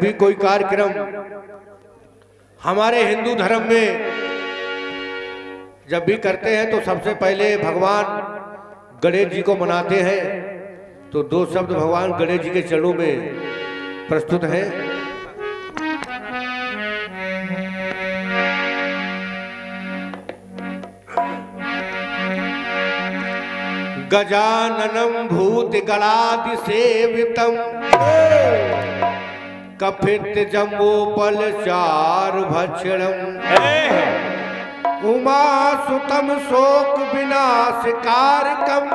भी कोई कार्यक्रम हमारे हिंदू धर्म में जब भी करते हैं तो सबसे पहले भगवान गणेश जी को मनाते हैं। तो दो शब्द भगवान गणेश जी के चरणों में प्रस्तुत हैं। गजाननं भूतगणादि सेवितं कपित जम्बोपल चार भक्षणम् उमासुतं शोक विनाशकारकम्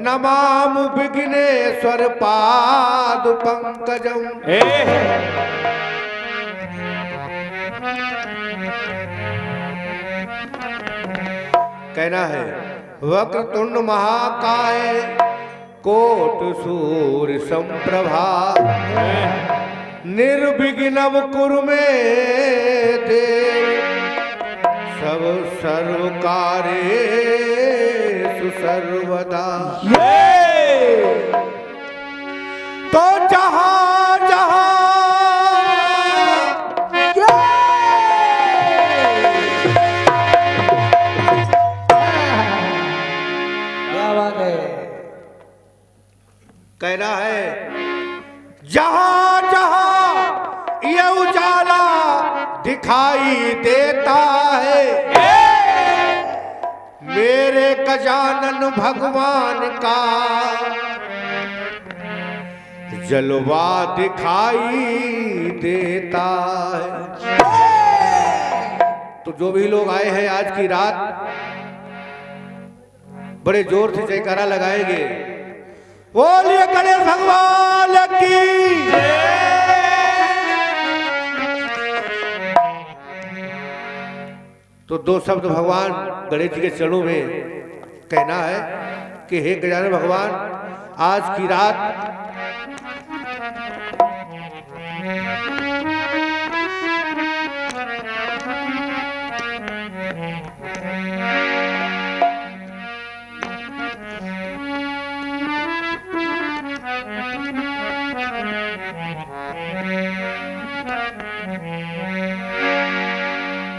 नमामि विघ्नेश्वर पाद पंकजम्। कहना है वक्रतुंड महाकाय कोट सूर्य संप्रभा निर्विघ्नं कुरु मे देव सब सर्व कार्येषु सर्वदा। तो जहां जहां कहना है जहां जहां ये उजाला दिखाई देता है मेरे गजानन भगवान का जलवा दिखाई देता है। तो जो भी लोग आए हैं आज की रात बड़े जोर से जयकारा लगाएंगे। बोलिए गणेश भगवान की। तो दो शब्द भगवान गणेश जी के चरणों में कहना है कि हे गजानन भगवान आज की रात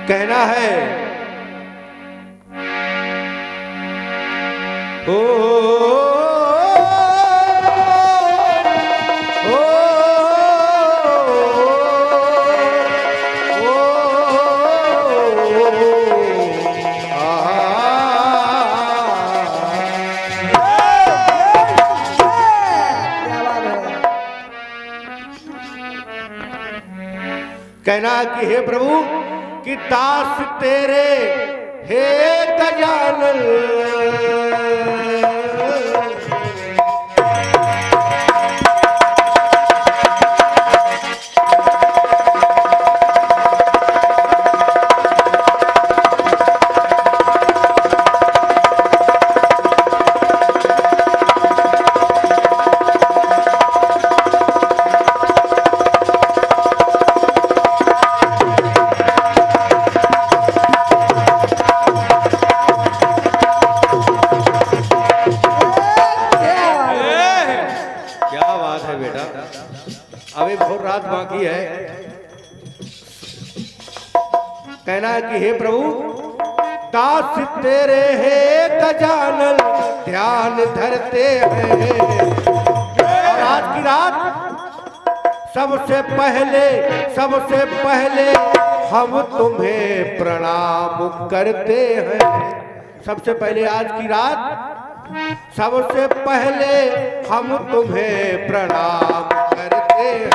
कहना है ओ, ओ, कहना कि हे प्रभु कि दास तेरे हे गजानन अभी बहुत रात बाकी है। कहना है कि हे प्रभु दास तेरे हे गजानन ध्यान धरते हैं और आज की रात सबसे पहले हम तुम्हें प्रणाम करते हैं। सबसे पहले आज की रात सबसे पहले हम तुम्हें प्रणाम करते हैं।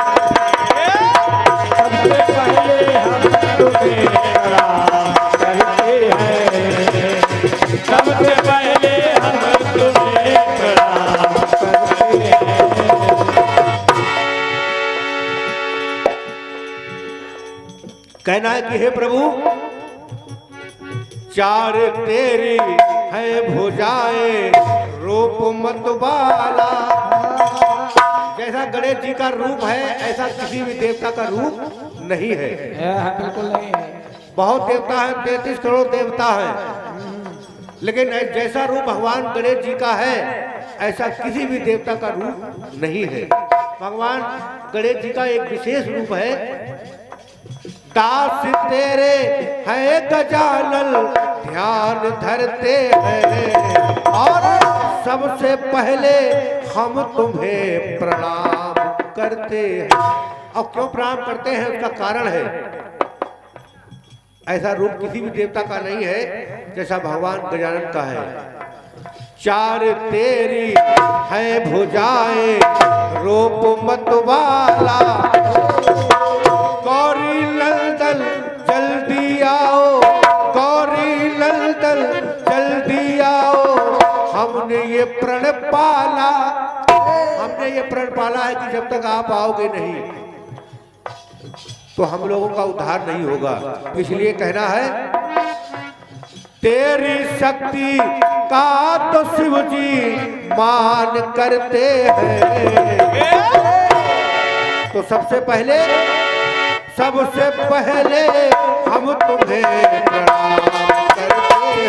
सबसे पहले हम तुम्हें प्रणाम करते हैं। सबसे पहले हम तुम्हें प्रणाम करते हैं। कहना है कि हे प्रभु चार तेरी है भुजाएं रूप मतवाला। जैसा गणेश जी का रूप है ऐसा किसी भी देवता का रूप नहीं है। बिल्कुल नहीं है। बहुत देवता है, 33 करोड़ देवता है, लेकिन जैसा रूप भगवान गणेश जी का है ऐसा किसी भी देवता का रूप नहीं है। भगवान गणेश जी का एक विशेष रूप है। दास तेरे है गजानन ध्यान धरते हैं और सबसे पहले हम तुम्हें प्रणाम करते हैं। और क्यों प्रणाम करते हैं उसका कारण है। ऐसा रूप किसी भी देवता का नहीं है जैसा भगवान गजानन का है। चार तेरी है भुजाएं रूप मतवाला, गौरी नंदन जल्दी आओ, गौरी नंदन जल्दी आओ। हमने ये प्रण पाला, हमने ये प्रण पाला है कि जब तक आप आओगे नहीं तो हम लोगों का उद्धार नहीं होगा। इसलिए कहना है तेरी शक्ति का तो शिव जी मान करते हैं। तो सबसे पहले हम तुम्हें प्रणाम करते हैं।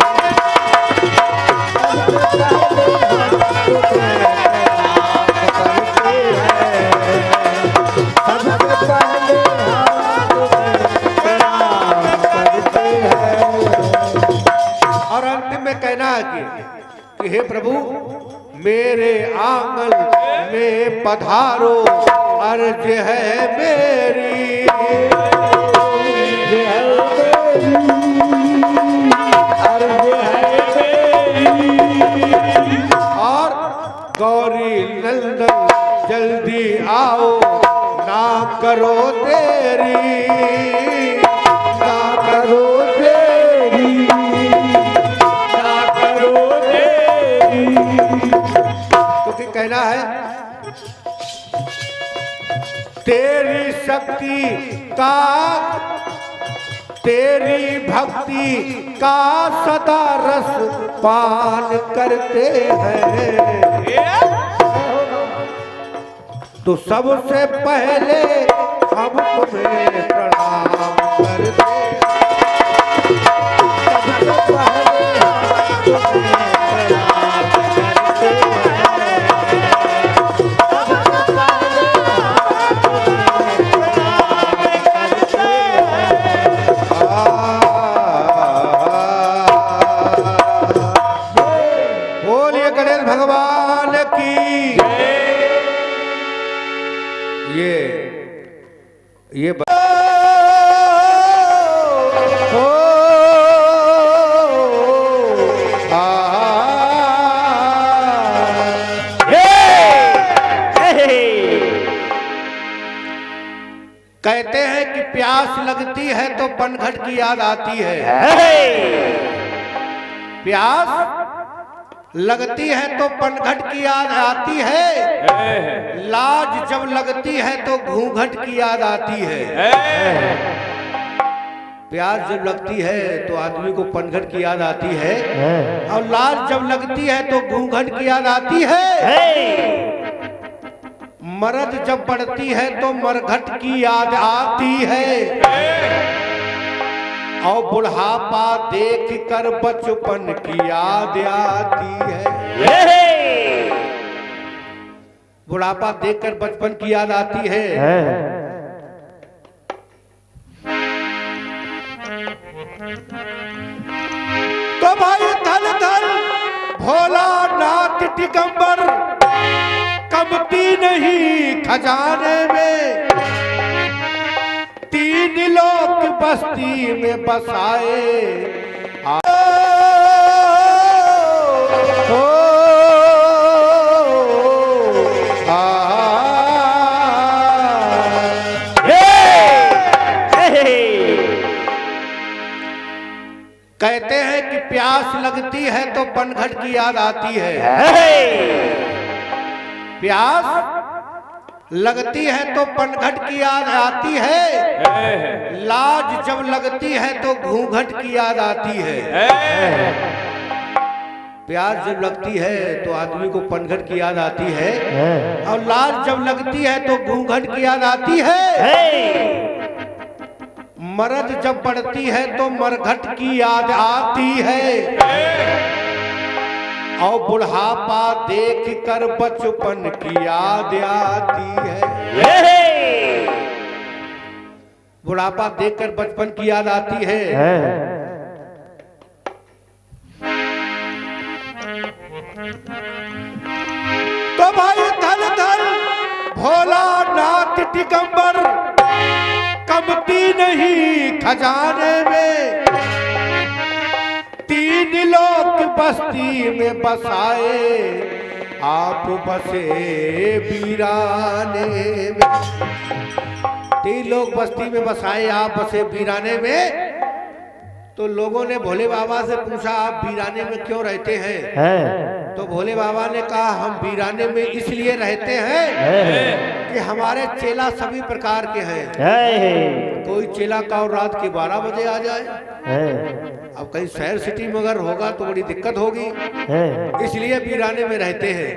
और अंतिम में कहना है कि हे प्रभु मेरे आंगन में पधारो, अर्ज है मेरी, अर्ज है मेरी। और गौरी नंदन जल्दी आओ, ना करो देरी, ना करो देरी, ना करो देरी। तो क्या कहना है तेरी शक्ति का, तेरी भक्ति का सदा रस पान करते हैं। तो सबसे पहले हम तुम्हें प्रणाम करते हैं। सबसे पहले हम तुम्हें प्रणाम करते हैं। बोलिए गणेश भगवान की। ये कहते हैं कि प्यास लगती है तो पनघट की याद आती है। प्यास लगती है तो पनघट की याद आती है, लाज जब लगती है तो घूंघट की याद आती है। प्यास जब लगती है तो आदमी को पनघट की याद आती है, और लाज जब लगती है तो घूंघट की याद आती है। मर्द जब बढ़ती है तो मरघट की याद आती है, और बुढ़ापा देख कर बचपन की याद आती है। बुढ़ापा देख कर बचपन की याद आती है। तो भाई धन धन भोलानाथ दिगंबर, कमती नहीं खजाने में, तीन लोग बस्ती में बसाए। कहते हैं कि प्यास लगती है तो पनघट की याद आती है। प्यास लगती है तो पनघट की याद आती है, लाज जब लगती है तो घूंघट की याद आती है। प्यास जब लगती है तो आदमी को पनघट की याद आती है, और लाज जब लगती है तो घूंघट की याद आती है। मर्द जब बढ़ती है तो मरघट की याद आती है, और बुढ़ापा देख कर बचपन की याद आती है। बुढ़ापा देखकर बचपन की याद आती है। तो भाई धन धन भोलानाथ दिगंबर, कमती नहीं खजाने में। 3 लोग बस्ती में बसाए, आप बसे वीराने में। 3 लोग बस्ती में बसाए, आप बसे वीराने में। तो लोगों ने भोले बाबा से पूछा, आप वीराने में क्यों रहते हैं? तो भोले बाबा ने कहा, हम वीराने में इसलिए रहते हैं कि हमारे चेला सभी प्रकार के हैं। कोई चेला का और रात के 12 बजे आ जाए। अब कहीं शहर सिटी में अगर होगा तो बड़ी दिक्कत होगी, इसलिए वीराने में रहते हैं।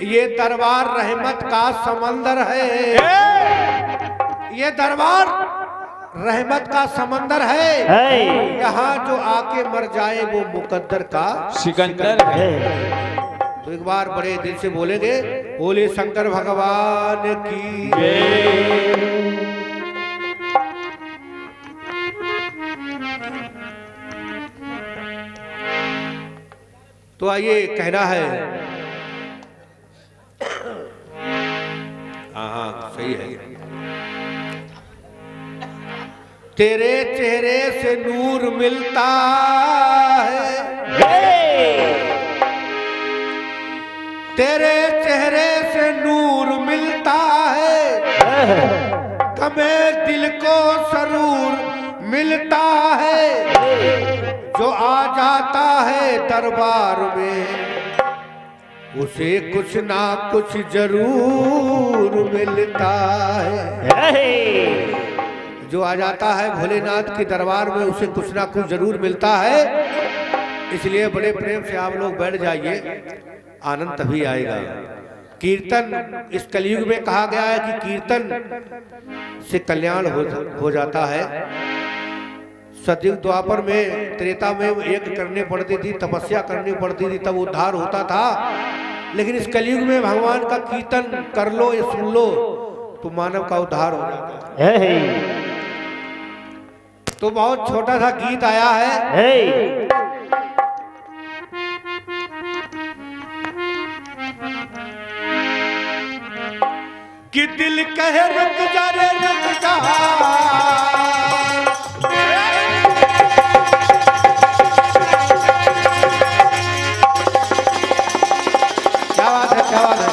ये दरबार रहमत का समंदर है। ये दरबार रहमत का समंदर है। यहाँ जो आके मर जाए वो मुकद्दर का सिकंदर है। तो एक बार बड़े दिल से बोलेंगे, बोले शंकर भगवान की जय। तो आइए कहना है, हाँ सही है। तेरे चेहरे से नूर मिलता है, तेरे चेहरे से नूर मिलता है। कमे दिल को सरूर मिलता है। जो आ जाता है दरबार में, उसे कुछ ना कुछ जरूर मिलता है। जो आ जाता है भोलेनाथ के दरबार में, उसे कुछ ना कुछ जरूर मिलता है। इसलिए बड़े प्रेम से आप लोग बैठ जाइए, आनंद तभी आएगा। कीर्तन इस कलयुग में कहा गया है कि कीर्तन से कल्याण हो जाता है। सतयुग द्वापर में, त्रेता में एक करनी पड़ती थी, तपस्या करनी पड़ती थी, तब उद्धार होता था। लेकिन इस कलयुग में भगवान का कीर्तन कर लो या सुन लो तो मानव का उद्धार हो जाता है। तो बहुत छोटा सा गीत आया है, कि दिल कहे रुक जा रे रुक जा। क्या बात है, क्या बात है।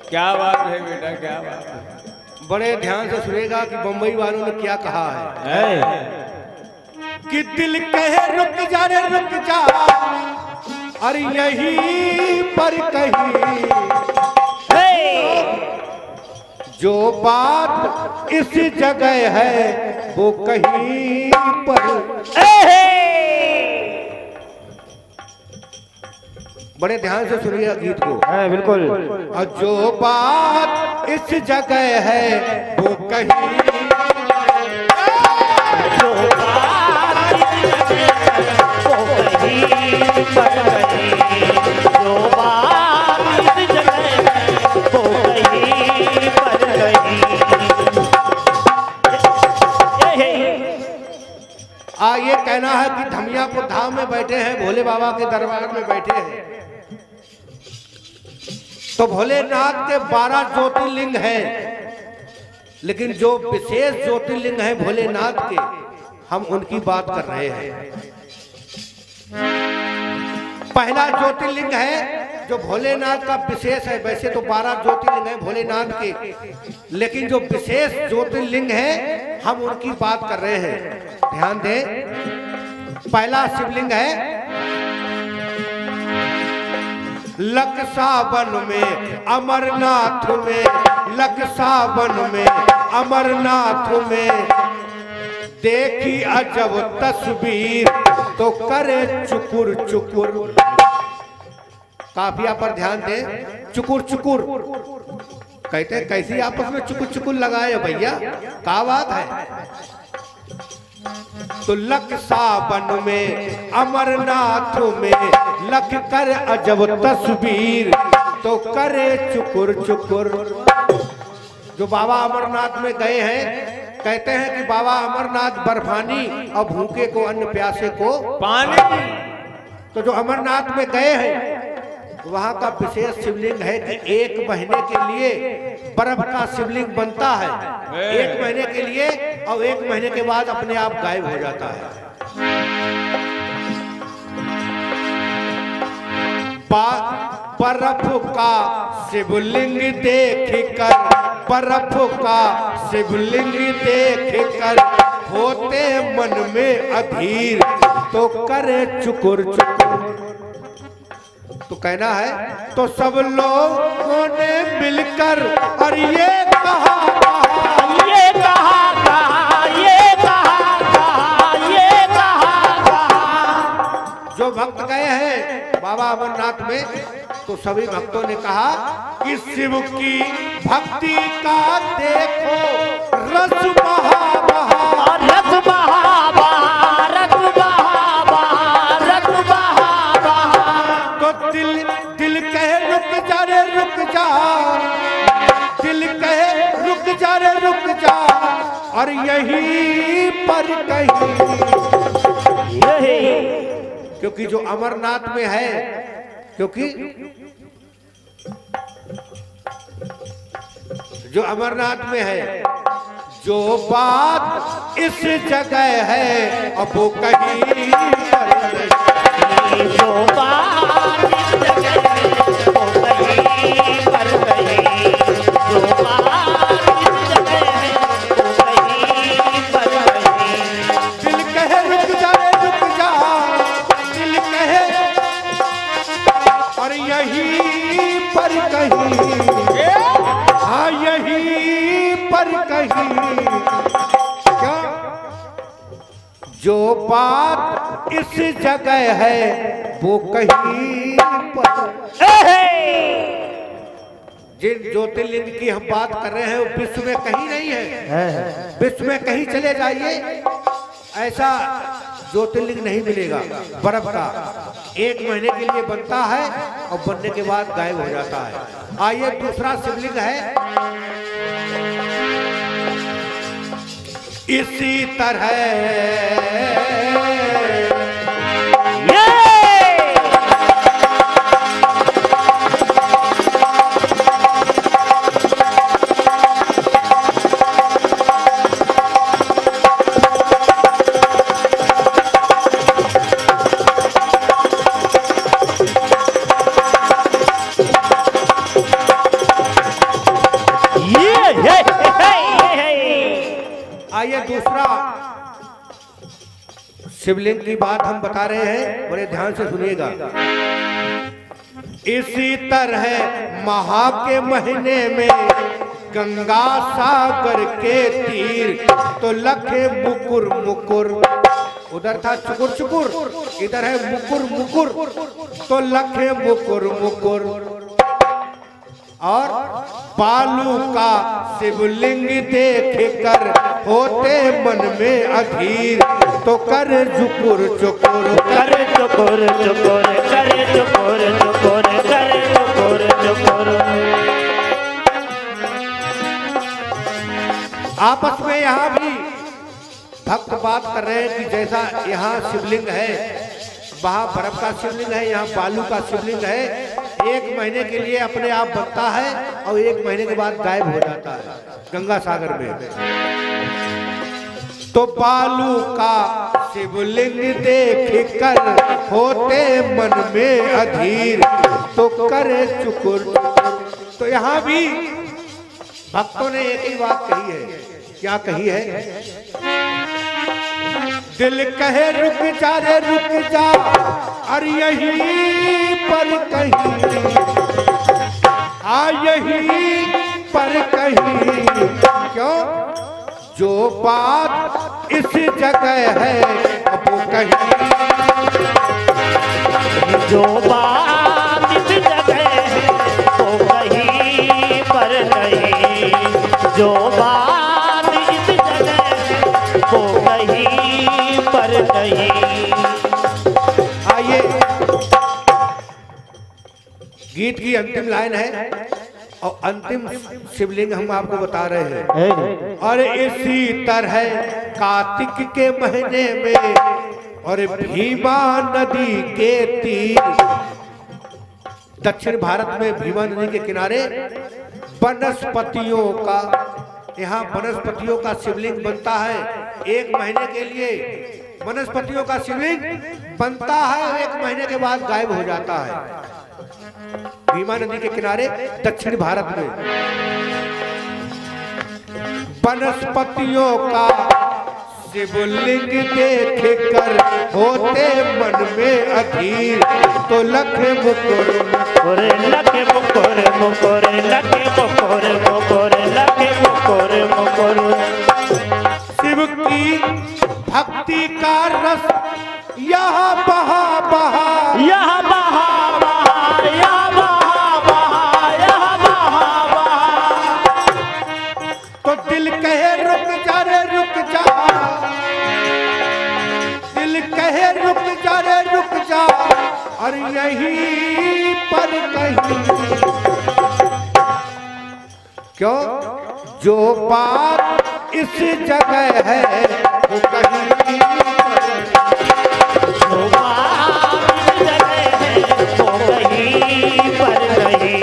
क्या बात है बेटा, क्या बात है। बड़े ध्यान से सुनेगा कि बंबई वालों ने क्या कहा है, कि दिल कहे रुक जा रे रुक जा, अरे यहीं पर कहीं जो बात इस जगह है वो कहीं पर। बड़े ध्यान से सुनिए गीत को। बिल्कुल। और जो बात इस जगह है वो कहीं, जो बात इस जगह है वो कहीं पर कहीं, जो बात इस जगह है वो कहीं पर कहीं। ये कहना है कि धमियापुर धाम में बैठे हैं, भोले बाबा के दरबार में बैठे हैं। तो भोलेनाथ के 12 ज्योतिर्लिंग हैं, लेकिन जो विशेष ज्योतिर्लिंग है भोलेनाथ के, हम उनकी बात कर रहे हैं। पहला ज्योतिर्लिंग है जो भोलेनाथ का विशेष है। वैसे तो 12 ज्योतिर्लिंग है भोलेनाथ के, लेकिन जो विशेष ज्योतिर्लिंग है हम उनकी बात कर रहे हैं। ध्यान दें, पहला शिवलिंग है लक सावन में अमरनाथ में, लक सावन में अमरनाथ में देखी अजब तस्वीर तो करे चुकुर चुकुर। काफिया पर ध्यान दें, चुकुर चुकुर कहते हैं, कैसी आपस में चुकुर चुकुर लगाए भैया, क्या बात है। तो लक सावन में अमरनाथ में लख कर अजब तस्वीर तो करे चुकुर चुकुर। जो बाबा अमरनाथ में गए हैं कहते हैं कि बाबा अमरनाथ बर्फानी और भूखे को अन्न प्यासे को पानी। तो जो अमरनाथ में गए हैं वहां का विशेष शिवलिंग है कि 1 महीने के लिए बर्फ का शिवलिंग बनता है, 1 महीने के लिए, और 1 महीने के बाद अपने आप गायब हो जाता है। बर्फ का शिवलिंग देख कर, बर्फ का शिवलिंग देख कर होते मन में अधीर तो करे चुकुर चुकुर। तो कहना है तो सब लोगों ने मिलकर और ये कहा, ये कहा कहा, ये कहा कहा, ये कहा कहा। जो भक्त गए हैं बाबा अमरनाथ में तो सभी भक्तों ने कहा कि शिव की भक्ति का देखो रस बहा बहा, रस बहा बहा, रस बहा बहा, रस बहा बहा। तो दिल कहे रुक जा रे रुक जा, दिल कहे रुक जा रे रुक जा, और यहीं पर कहीं, क्योंकि जो अमरनाथ में है, क्योंकि जो अमरनाथ में है, जो बात इस जगह है अब वो कहीं पर नहीं। जो बात इस जगह है वो कहीं पर नहीं, जो बात इस जगह है वो कहीं पर नहीं। दिल कहे रुक जा रे रुक जा, दिल कहे और यहीं पर कहीं, हाँ यहीं पर कहीं, क्या जो बात इस जगह है वो कहीं पर। जिन ज्योतिर्लिंग की हम बात कर रहे हैं वो विश्व में कहीं नहीं है, विश्व में कहीं चले जाइए ऐसा ज्योतिर्लिंग नहीं मिलेगा बर्फ का। 1 महीने के लिए बनता है और बनने के बाद गायब हो जाता है। आइए दूसरा शिवलिंग है, इसी तरह आइए दूसरा शिवलिंग की बात हम बता रहे हैं, बड़े ध्यान से सुनिएगा। इसी तरह महा के महीने में गंगा सागर के तीर तो लखे मुकुर मुकुर, उधर था चुकुर चुकुर, इधर है मुकुर मुकुर, तो लखे मुकुर मुकुर। और बालू का शिवलिंग देख कर होते मन में अधीर तो कर चुकुर चुकुर, कर चुकुर चुकुर, कर चुकुर चुकुर, कर चुकुर चुकुर। आपस में यहाँ भी भक्त बात कर रहे हैं कि जैसा यहाँ शिवलिंग है, वहाँ बर्फ का शिवलिंग है, यहाँ बालू का शिवलिंग है। 1 महीने के लिए अपने आप बनता है और 1 महीने के बाद गायब हो जाता है गंगा सागर में। तो बालू का शिवलिंग देख कर होते मन में अधीर तो करे चुकुर। तो यहाँ भी भक्तों ने एक ही बात कही है, क्या कही है? दिल कहे रुक जा रे रुक जा, अरे यहीं पर कहीं, यहीं पर कहीं। क्यों? जो बात इस जगह है वो कहीं, जो बात इस जगह है वो कहीं पर नहीं, जो बात इस जगह है वो कहीं पर नहीं। आइए, गीत की अंतिम लाइन है और अंतिम शिवलिंग हम आपको बता रहे हैं। और इसी तरह कार्तिक के महीने में और भीमा नदी के तीर, दक्षिण भारत में भीमा नदी के किनारे वनस्पतियों का, यहाँ वनस्पतियों का शिवलिंग बनता है। एक महीने के लिए वनस्पतियों का शिवलिंग बनता है, एक महीने के बाद गायब हो जाता है। भीमा नदी के किनारे दक्षिण भारत में वनस्पतियों का शिवलिंग देख कर होते मन में अधीर, तो लखे मुकुर मुकुर लखे मुकुर मुकुर लखे मुकुर मुकुर लखे मुकुर मुकुर। शिव की भक्ति का रस यहाँ बहा बहा, यहाँ बहा बहा, यहाँ बहा बहा, यहाँ बहा बहा। तो दिल कहे रुक जा रे रुक जा, दिल कहे रुक जा रे रुक जा, और यहीं पर कहीं। क्यों? जो बात इस जगह है वो कहीं, जो बात इस जगह है वो कहीं पर नहीं,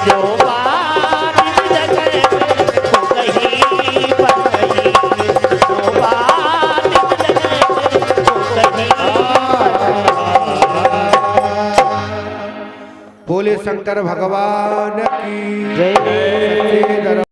जो बात इस जगह है वो कहीं पर नहीं, जो बात इस जगह है वो कहीं पर नहीं। बोले शंकर भगवान की जय। जय।